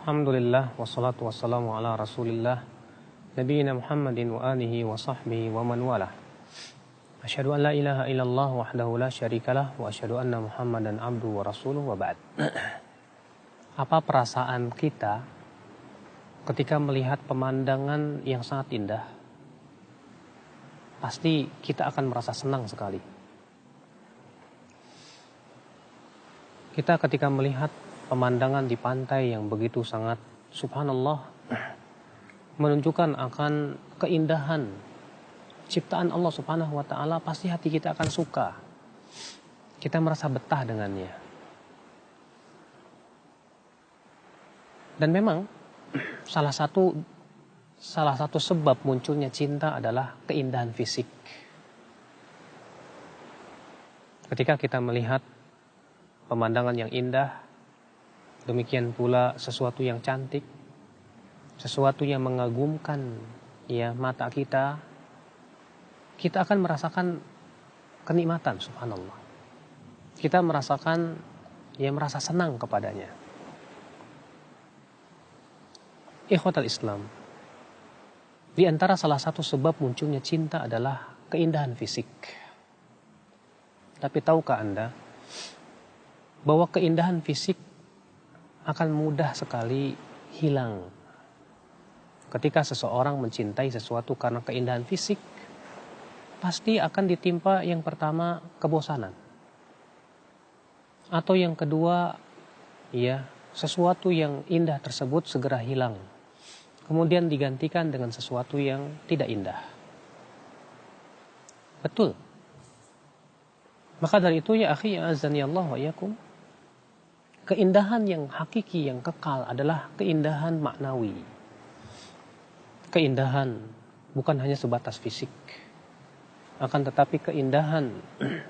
Alhamdulillah wassalatu wassalamu ala Rasulillah nabiyina Muhammadin wa alihi wa sahbihi wa man walah. Asyhadu an la ilaha illallah wahdahu la syarikalah wa asyhadu anna Muhammadan abduhu wa rasuluhu wa ba'd. Apa perasaan kita ketika melihat pemandangan yang sangat indah? Pasti kita akan merasa senang sekali. Kita ketika melihat pemandangan di pantai yang begitu sangat subhanallah, menunjukkan akan keindahan ciptaan Allah subhanahu wa ta'ala, pasti hati kita akan suka. Kita merasa betah dengannya. Dan memang salah satu sebab munculnya cinta adalah keindahan fisik. Ketika kita melihat pemandangan yang indah, demikian pula sesuatu yang cantik, sesuatu yang mengagumkan ya mata kita, kita akan merasakan kenikmatan subhanallah. Kita merasakan merasa senang kepadanya. Ikhwatal Islam, di antara salah satu sebab munculnya cinta adalah keindahan fisik. Tapi tahukah Anda bahwa keindahan fisik akan mudah sekali hilang. Ketika seseorang mencintai sesuatu karena keindahan fisik, pasti akan ditimpa yang pertama kebosanan. Atau yang kedua, sesuatu yang indah tersebut segera hilang. Kemudian digantikan dengan sesuatu yang tidak indah. Betul. Maka dari itu ya akhi azani Allah wa iyakum, keindahan yang hakiki, yang kekal adalah keindahan maknawi. Keindahan bukan hanya sebatas fisik, akan tetapi keindahan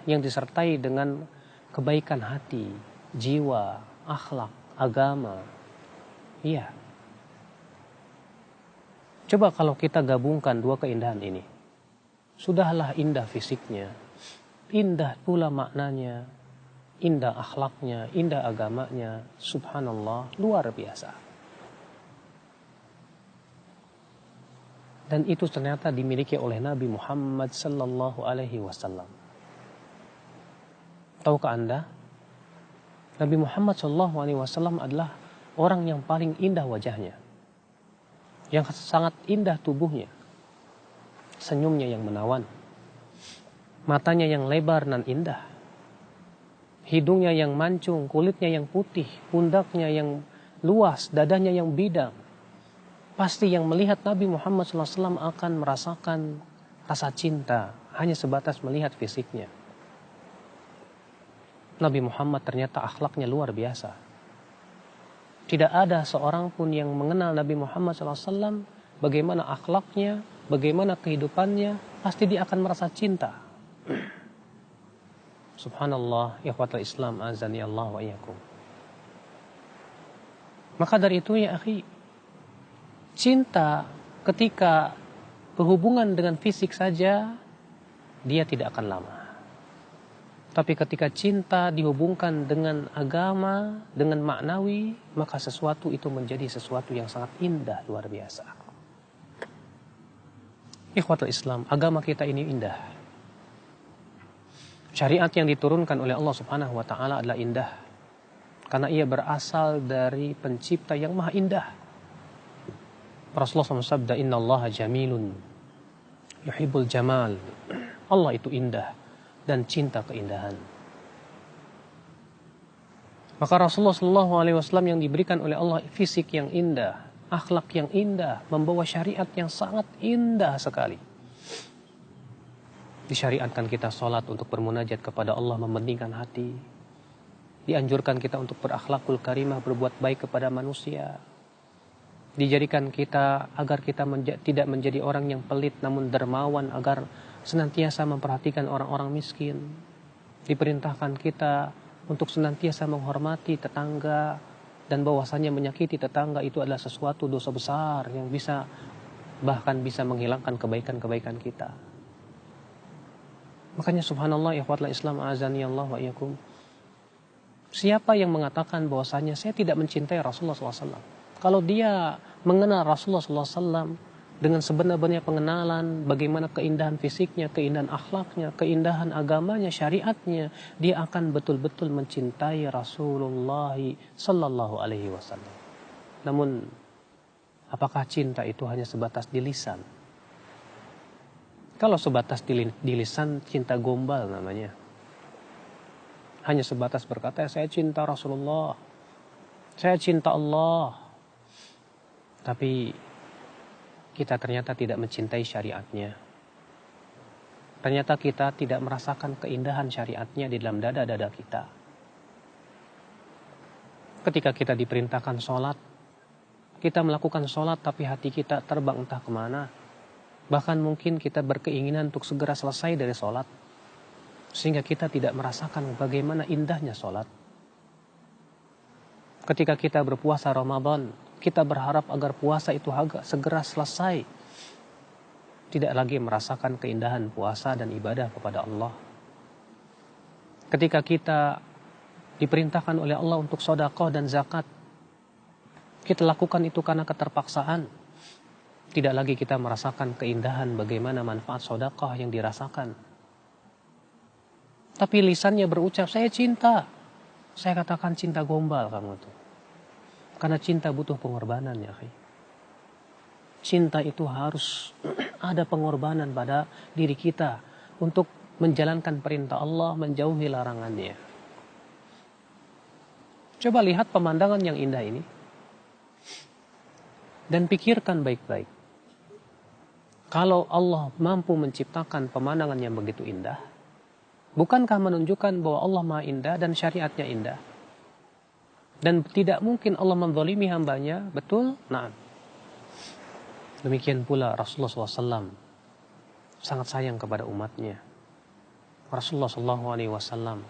yang disertai dengan kebaikan hati, jiwa, akhlak, agama. Iya. Coba kalau kita gabungkan dua keindahan ini. Sudahlah indah fisiknya, indah pula maknanya, indah akhlaknya, indah agamanya, subhanallah, luar biasa. Dan itu ternyata dimiliki oleh Nabi Muhammad sallallahu alaihi wasallam. Tahukah Anda? Nabi Muhammad sallallahu alaihi wasallam adalah orang yang paling indah wajahnya, yang sangat indah tubuhnya, senyumnya yang menawan, matanya yang lebar dan indah, hidungnya yang mancung, kulitnya yang putih, pundaknya yang luas, dadanya yang bidang. Pasti yang melihat Nabi Muhammad SAW akan merasakan rasa cinta hanya sebatas melihat fisiknya. Nabi Muhammad ternyata akhlaknya luar biasa. Tidak ada seorang pun yang mengenal Nabi Muhammad SAW, bagaimana akhlaknya, bagaimana kehidupannya, pasti dia akan merasa cinta. Subhanallah, ikhwatal Islam azani Allah wa iyyakum. Maka dari itu ya akhi, cinta ketika berhubungan dengan fisik saja, dia tidak akan lama. Tapi ketika cinta dihubungkan dengan agama, dengan maknawi, maka sesuatu itu menjadi sesuatu yang sangat indah, luar biasa. Ikhwatul Islam, agama kita ini indah. Syariat yang diturunkan oleh Allah subhanahu wa ta'ala adalah indah. Karena ia berasal dari pencipta yang maha indah. Rasulullah SAW sabda, Inna allaha jamilun yuhibbul jamal. Allah itu indah dan cinta keindahan. Maka Rasulullah SAW yang diberikan oleh Allah fisik yang indah, akhlak yang indah, membawa syariat yang sangat indah sekali. Disyariatkan kita sholat untuk bermunajat kepada Allah, mementingkan hati. Dianjurkan kita untuk berakhlakul karimah, berbuat baik kepada manusia. Dijadikan kita agar kita tidak menjadi orang yang pelit namun dermawan, agar senantiasa memperhatikan orang-orang miskin. Diperintahkan kita untuk senantiasa menghormati tetangga, dan bahwasanya menyakiti tetangga itu adalah sesuatu dosa besar yang bahkan bisa menghilangkan kebaikan-kebaikan kita. Makanya subhanallah ikhwatul Islam azani Allah wa iyyakum, siapa yang mengatakan bahwasanya saya tidak mencintai Rasulullah SAW Kalau dia mengenal Rasulullah SAW dengan sebenar-benarnya pengenalan, bagaimana keindahan fisiknya, keindahan akhlaknya, keindahan agamanya, syariatnya, dia akan betul-betul mencintai Rasulullah Sallallahu Alaihi Wasallam. Namun, apakah cinta itu hanya sebatas di lisan? Kalau sebatas di lisan, cinta gombal namanya. Hanya sebatas berkata, saya cinta Rasulullah, saya cinta Allah. Tapi kita ternyata tidak mencintai syariatnya. Ternyata kita tidak merasakan keindahan syariatnya di dalam dada-dada kita. Ketika kita diperintahkan sholat, kita melakukan sholat tapi hati kita terbang entah kemana. Bahkan mungkin kita berkeinginan untuk segera selesai dari sholat. Sehingga kita tidak merasakan bagaimana indahnya sholat. Ketika kita berpuasa Ramadan, kita berharap agar puasa itu segera selesai. Tidak lagi merasakan keindahan puasa dan ibadah kepada Allah. Ketika kita diperintahkan oleh Allah untuk sedekah dan zakat, kita lakukan itu karena keterpaksaan. Tidak lagi kita merasakan keindahan bagaimana manfaat sedekah yang dirasakan. Tapi lisannya berucap, saya cinta. Saya katakan cinta gombal kamu tuh. Karena cinta butuh pengorbanan ya. Cinta itu harus ada pengorbanan pada diri kita untuk menjalankan perintah Allah, menjauhi larangannya. Coba lihat pemandangan yang indah ini. Dan pikirkan baik-baik. Kalau Allah mampu menciptakan pemandangan yang begitu indah, bukankah menunjukkan bahwa Allah Maha Indah dan syariatnya indah? Dan tidak mungkin Allah menzalimi hambanya, betul? Nah, demikian pula Rasulullah SAW sangat sayang kepada umatnya. Rasulullah SAW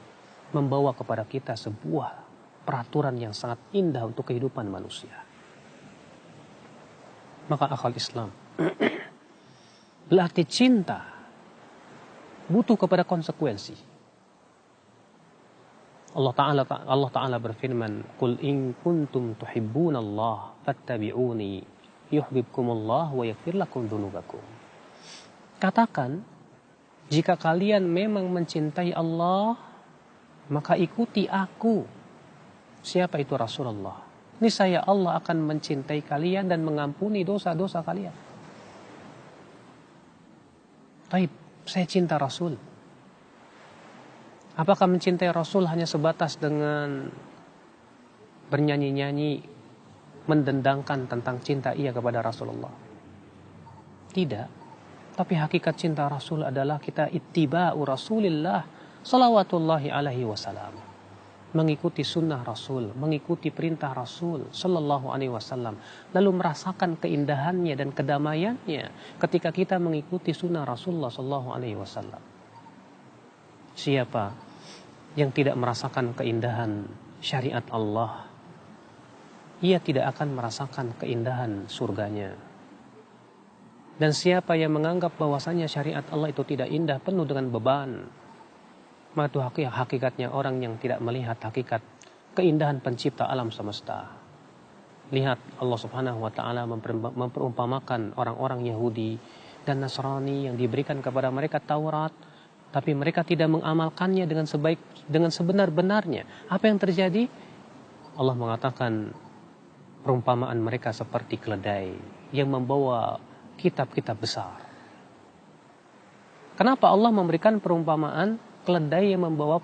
membawa kepada kita sebuah peraturan yang sangat indah untuk kehidupan manusia. Maka akal Islam berarti cinta butuh kepada konsekuensi. Allah Ta'ala berfirman, "Qul in kuntum tuhibbunallaha fattabi'uni yuhibbukumullah wa yaghfir lakum dzunubakum." Katakan, jika kalian memang mencintai Allah, maka ikuti aku. Siapa itu Rasulullah? Niscaya Allah akan mencintai kalian dan mengampuni dosa-dosa kalian. Baik, saya cinta Rasul. Apakah mencintai Rasul hanya sebatas dengan bernyanyi-nyanyi, mendendangkan tentang cinta ia kepada Rasulullah? Tidak. Tapi hakikat cinta Rasul adalah kita ittiba'u Rasulillah salawatullahi alaihi wasallam. Mengikuti sunnah Rasul, mengikuti perintah Rasul sallallahu alaihi wasallam. Lalu merasakan keindahannya dan kedamaiannya ketika kita mengikuti sunnah Rasulullah sallallahu alaihi wasallam. Siapa yang tidak merasakan keindahan syariat Allah, ia tidak akan merasakan keindahan surganya. Dan siapa yang menganggap bahwasanya syariat Allah itu tidak indah, penuh dengan beban, maka itu hakikatnya orang yang tidak melihat hakikat keindahan pencipta alam semesta. Lihat, Allah Subhanahu wa Ta'ala memperumpamakan orang-orang Yahudi dan Nasrani yang diberikan kepada mereka Taurat, tapi mereka tidak mengamalkannya dengan sebenar-benarnya. Apa yang terjadi? Allah mengatakan perumpamaan mereka seperti keledai yang membawa kitab-kitab besar. Kenapa Allah memberikan perumpamaan keledai yang membawa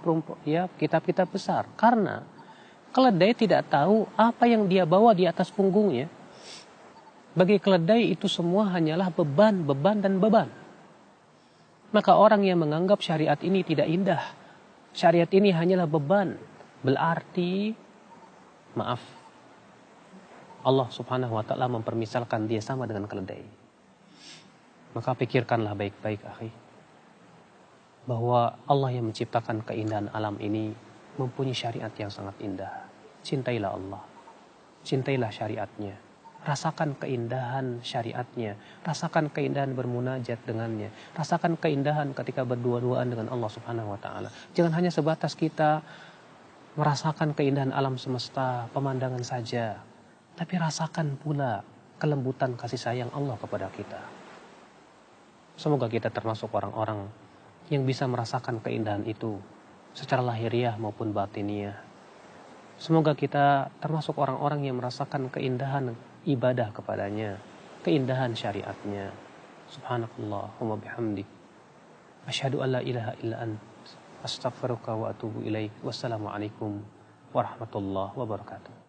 kitab-kitab besar? Karena keledai tidak tahu apa yang dia bawa di atas punggungnya. Bagi keledai itu semua hanyalah beban dan beban. Maka orang yang menganggap syariat ini tidak indah, syariat ini hanyalah beban, berarti, maaf, Allah Subhanahu wa Ta'ala mempermisalkan dia sama dengan keledai. Maka pikirkanlah baik-baik, akhi, bahwa Allah yang menciptakan keindahan alam ini mempunyai syariat yang sangat indah. Cintailah Allah, cintailah syariatnya. Rasakan keindahan syariatnya. Rasakan keindahan bermunajat dengannya. Rasakan keindahan ketika berdua-duaan dengan Allah Subhanahu wa Ta'ala. Jangan hanya sebatas kita merasakan keindahan alam semesta, pemandangan saja. Tapi rasakan pula kelembutan kasih sayang Allah kepada kita. Semoga kita termasuk orang-orang yang bisa merasakan keindahan itu secara lahiriah maupun batiniah. Semoga kita termasuk orang-orang yang merasakan keindahan ibadah kepadanya, keindahan syariatnya. Subhanakallahumma bihamdik. Asyhadu an la ilaha illa ant. Astaghfiruka wa atubu ilaik. Wassalamualaikum warahmatullahi wabarakatuh.